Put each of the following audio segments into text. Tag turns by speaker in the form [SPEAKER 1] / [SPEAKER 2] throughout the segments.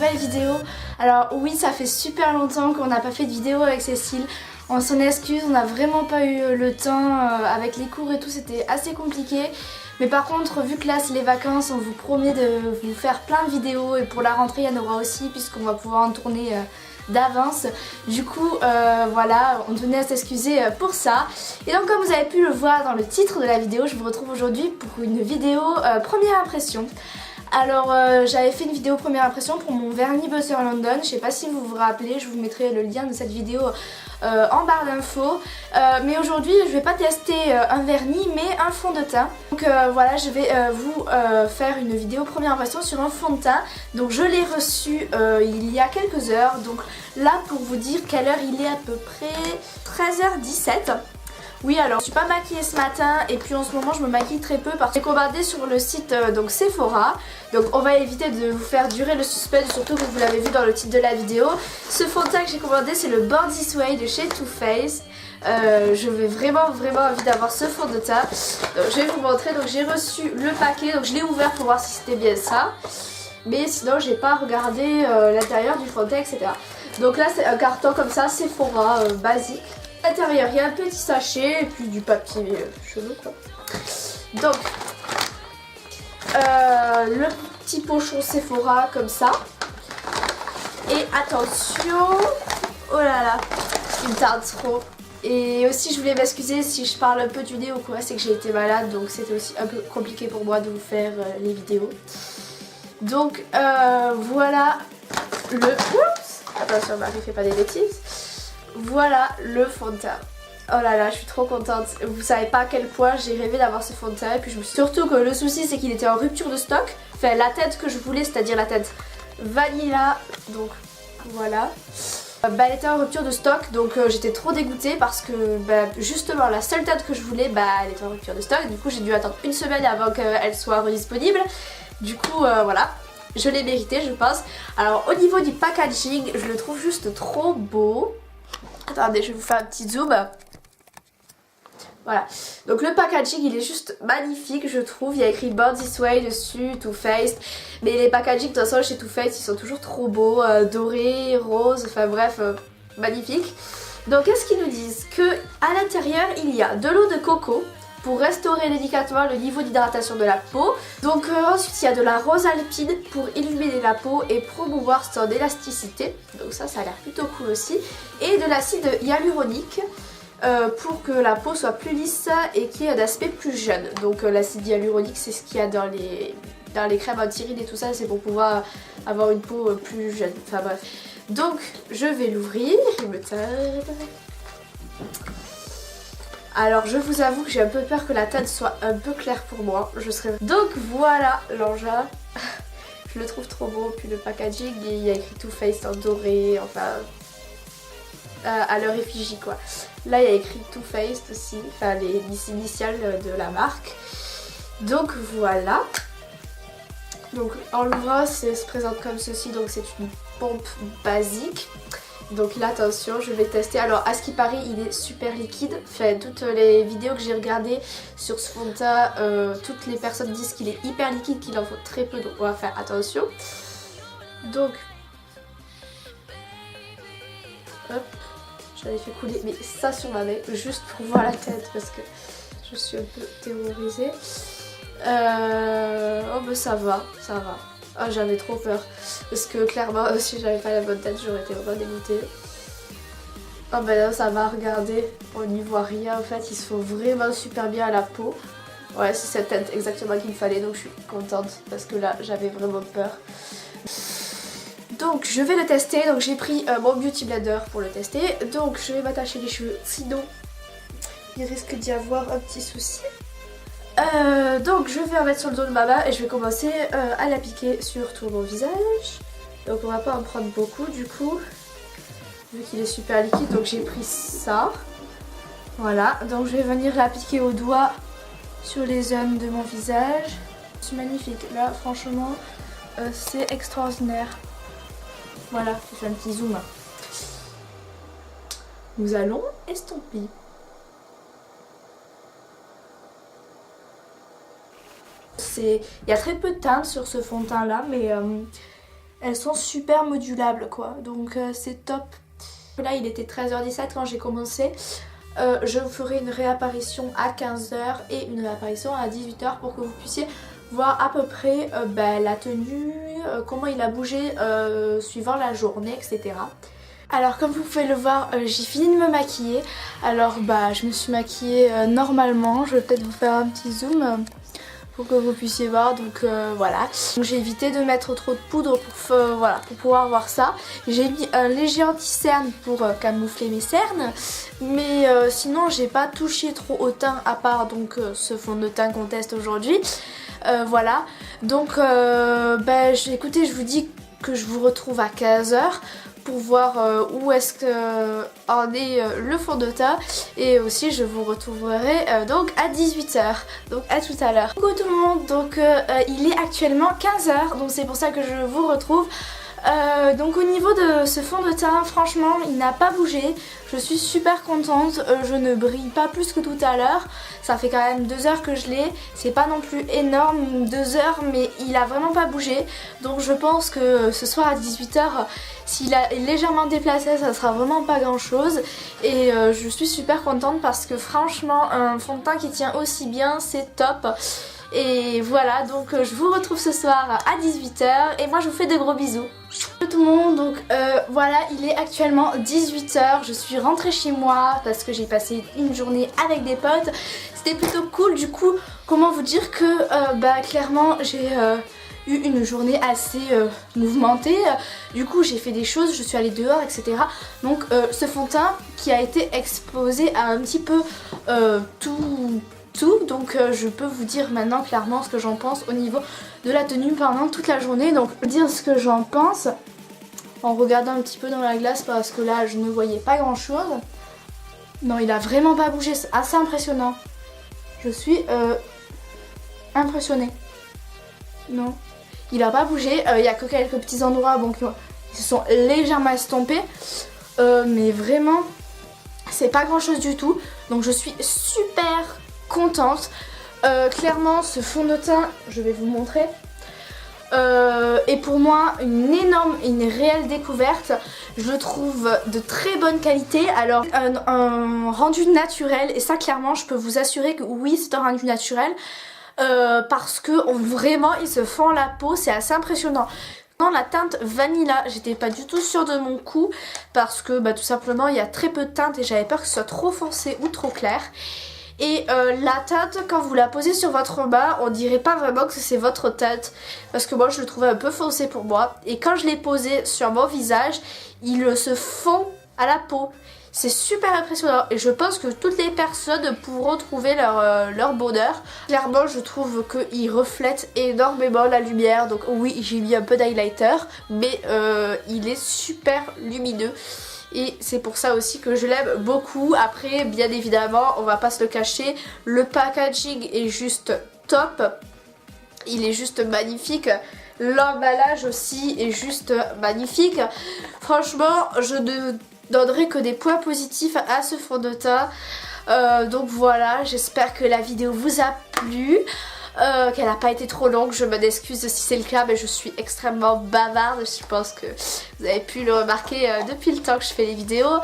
[SPEAKER 1] nouvelle vidéo. Alors oui, ça fait super longtemps qu'on n'a pas fait de vidéo avec Cécile. On s'en excuse, on n'a vraiment pas eu le temps, avec les cours et tout c'était assez compliqué. Mais par contre, vu que là c'est les vacances, on vous promet de vous faire plein de vidéos et pour la rentrée il y en aura aussi puisqu'on va pouvoir en tourner d'avance. Du coup voilà, on tenait à s'excuser pour ça. Et donc comme vous avez pu le voir dans le titre de la vidéo, je vous retrouve aujourd'hui pour une vidéo première impression. Alors j'avais fait une vidéo première impression pour mon vernis Butter London, je sais pas si vous vous rappelez, je vous mettrai le lien de cette vidéo en barre d'infos. Mais aujourd'hui je vais pas tester un vernis mais un fond de teint. Donc voilà, je vais vous faire une vidéo première impression sur un fond de teint. Donc je l'ai reçu il y a quelques heures, donc là pour vous dire quelle heure il est à peu près 13h17. Oui, alors je suis pas maquillée ce matin et puis en ce moment je me maquille très peu parce que j'ai commandé sur le site donc Sephora. Donc on va éviter de vous faire durer le suspense, surtout que vous l'avez vu dans le titre de la vidéo. Ce fond de teint que j'ai commandé c'est le Born This Way de chez Too Faced. Je vais vraiment envie d'avoir ce fond de teint. Je vais vous montrer, donc j'ai reçu le paquet, donc je l'ai ouvert pour voir si c'était bien ça. Mais sinon j'ai pas regardé l'intérieur du fond de teint, etc. Donc là c'est un carton comme ça, Sephora basique. À l'intérieur il y a un petit sachet et puis du papier chelou quoi. Donc le petit pochon Sephora comme ça. Et attention, oh là là, il me tarde trop. Et aussi je voulais m'excuser si je parle un peu du nez ou quoi, c'est que j'ai été malade donc c'était aussi un peu compliqué pour moi de vous faire les vidéos. Donc voilà le... Oups, attention Marie fait pas des bêtises. Voilà le fond de teint. Oh là là, je suis trop contente. Vous savez pas à quel point j'ai rêvé d'avoir ce fond de teint. Et puis je me suis... Surtout que le souci c'est qu'il était en rupture de stock. Enfin la teinte que je voulais, c'est-à-dire la teinte vanilla. Donc voilà. Elle était en rupture de stock, donc j'étais trop dégoûtée parce que justement la seule teinte que je voulais, elle était en rupture de stock. Du coup j'ai dû attendre une semaine avant qu'elle soit redisponible. Du coup voilà, je l'ai mérité je pense. Alors au niveau du packaging, je le trouve juste trop beau. Attendez, je vais vous faire un petit zoom. Voilà, donc le packaging il est juste magnifique je trouve, il y a écrit Born This Way dessus, Too Faced. Mais les packaging de toute façon chez Too Faced ils sont toujours trop beaux, dorés, roses, enfin bref, magnifique. Donc qu'est-ce qu'ils nous disent? Que à l'intérieur il y a de l'eau de coco pour restaurer délicatement le niveau d'hydratation de la peau. Donc ensuite il y a de la rose alpine pour illuminer la peau et promouvoir son élasticité. Donc ça a l'air plutôt cool aussi. Et de l'acide hyaluronique. Pour que la peau soit plus lisse et qu'il y ait un aspect plus jeune. Donc l'acide hyaluronique c'est ce qu'il y a dans les crèmes anti-rides et tout ça, c'est pour pouvoir avoir une peau plus jeune. Enfin bref. Donc je vais l'ouvrir, il me tarde. Alors je vous avoue que j'ai un peu peur que la teinte soit un peu claire pour moi. Donc voilà l'engin. Je le trouve trop beau, puis le packaging il y a écrit Too Faced en doré, enfin... à leur effigie quoi. Là il y a écrit Too Faced aussi, enfin les initiales de la marque. Donc voilà. Donc en l'ouvrant ça se présente comme ceci, donc c'est une pompe basique. Donc là attention je vais tester. Alors à ce qui paraît il est super liquide. Enfin toutes les vidéos que j'ai regardées sur ce fond de teint, toutes les personnes disent qu'il est hyper liquide, qu'il en faut très peu, donc on va faire attention. Donc hop, j'avais fait couler mais ça sur ma main juste pour voir la tête parce que je suis un peu terrorisée. Oh mais ça va. Oh j'avais trop peur parce que clairement si j'avais pas la bonne tête j'aurais été vraiment dégoûtée. Oh ben là ça va, regardez, on n'y voit rien en fait, ils se font vraiment super bien à la peau. Ouais c'est cette teinte exactement qu'il me fallait donc je suis contente parce que là j'avais vraiment peur. Donc je vais le tester, donc j'ai pris mon Beauty Blender pour le tester. Donc je vais m'attacher les cheveux, sinon il risque d'y avoir un petit souci. Donc je vais en mettre sur le dos de ma main et je vais commencer à l'appliquer sur tout mon visage. Donc on va pas en prendre beaucoup du coup, vu qu'il est super liquide, donc j'ai pris ça. Voilà, donc je vais venir l'appliquer au doigt sur les zones de mon visage. C'est magnifique, là franchement c'est extraordinaire. Voilà, je fais un petit zoom. Nous allons estomper. Il y a très peu de teinte sur ce fond de teint là, mais elles sont super modulables quoi, donc c'est top. Là il était 13h17 quand j'ai commencé. Je vous ferai une réapparition à 15h et une réapparition à 18h pour que vous puissiez voir à peu près la tenue, comment il a bougé suivant la journée, etc. Alors comme vous pouvez le voir, j'ai fini de me maquiller. Alors je me suis maquillée normalement. Je vais peut-être vous faire un petit zoom pour que vous puissiez voir. Donc voilà. J'ai évité de mettre trop de poudre pour pouvoir voir ça. J'ai mis un léger anti-cerne pour camoufler mes cernes. Mais sinon j'ai pas touché trop au teint à part donc ce fond de teint qu'on teste aujourd'hui. Voilà. Donc écoutez, je vous dis que je vous retrouve à 15h. Pour voir où est-ce que en est le fond de teint, et aussi je vous retrouverai donc à 18h, donc à tout à l'heure. Coucou tout le monde, donc il est actuellement 15h, donc c'est pour ça que je vous retrouve. Donc au niveau de ce fond de teint, franchement il n'a pas bougé, je suis super contente, je ne brille pas plus que tout à l'heure, ça fait quand même 2 heures que je l'ai, c'est pas non plus énorme 2 heures, mais il a vraiment pas bougé, donc je pense que ce soir à 18h, s'il a légèrement déplacé, ça sera vraiment pas grand chose, et je suis super contente parce que franchement un fond de teint qui tient aussi bien, c'est top. Et voilà, donc je vous retrouve ce soir à 18h et moi je vous fais de gros bisous. Bonjour tout le monde, donc voilà, il est actuellement 18h, je suis rentrée chez moi parce que j'ai passé une journée avec des potes. C'était plutôt cool, du coup, comment vous dire que clairement j'ai eu une journée assez mouvementée. Du coup j'ai fait des choses, je suis allée dehors, etc. Donc ce fond de teint qui a été exposé à un petit peu tout, donc je peux vous dire maintenant clairement ce que j'en pense au niveau de la tenue pendant toute la journée. Donc je peux dire ce que j'en pense en regardant un petit peu dans la glace parce que là je ne voyais pas grand chose. Non, il a vraiment pas bougé, c'est assez impressionnant. Je suis impressionnée. Non, il a pas bougé, il y a que quelques petits endroits bon, qui se sont légèrement estompés, mais vraiment c'est pas grand chose du tout. Donc je suis super contente. Clairement ce fond de teint, je vais vous montrer, est pour moi une réelle découverte. Je le trouve de très bonne qualité. Alors un rendu naturel, et ça clairement je peux vous assurer que oui c'est un rendu naturel, parce que vraiment il se fend la peau, c'est assez impressionnant. Dans la teinte Vanilla, j'étais pas du tout sûre de mon coup parce que tout simplement il y a très peu de teinte et j'avais peur que ce soit trop foncé ou trop clair. Et la teinte, quand vous la posez sur votre main, on dirait pas vraiment que c'est votre teinte, parce que moi je le trouvais un peu foncé pour moi. Et quand je l'ai posé sur mon visage, il se fond à la peau. C'est super impressionnant et je pense que toutes les personnes pourront trouver leur bonheur. Clairement je trouve qu'il reflète énormément la lumière. Donc oui, j'ai mis un peu d'highlighter, mais il est super lumineux. Et c'est pour ça aussi que je l'aime beaucoup. Après bien évidemment on va pas se le cacher, le packaging est juste top. Il est juste magnifique. L'emballage aussi est juste magnifique. Franchement je ne donnerai que des points positifs à ce fond de teint. Donc voilà, j'espère que la vidéo vous a plu. Qu'elle n'a pas été trop longue, je m'en excuse si c'est le cas, mais je suis extrêmement bavarde, je pense que vous avez pu le remarquer depuis le temps que je fais les vidéos,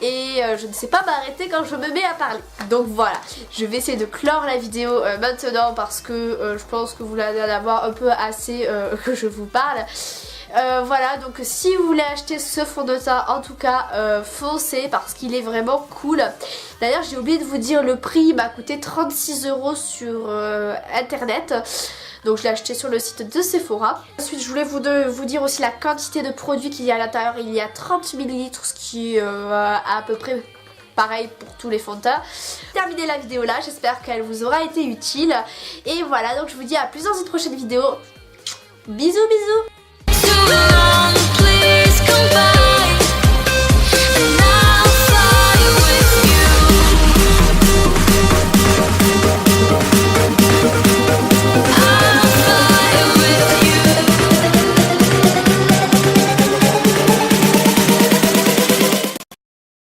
[SPEAKER 1] et je ne sais pas m'arrêter quand je me mets à parler. Donc voilà, je vais essayer de clore la vidéo maintenant parce que je pense que vous allez en avoir un peu assez que je vous parle. Voilà, donc si vous voulez acheter ce fond de teint, en tout cas foncez parce qu'il est vraiment cool. D'ailleurs j'ai oublié de vous dire le prix, il m'a coûté 36 € sur internet. Donc je l'ai acheté sur le site de Sephora. Ensuite je voulais vous dire aussi la quantité de produits qu'il y a à l'intérieur. Il y a 30 ml, ce qui est à peu près pareil pour tous les fonds de teint. Terminé la vidéo là, j'espère qu'elle vous aura été utile. Et voilà, donc je vous dis à plus dans une prochaine vidéo. Bisous bisous. Please come back.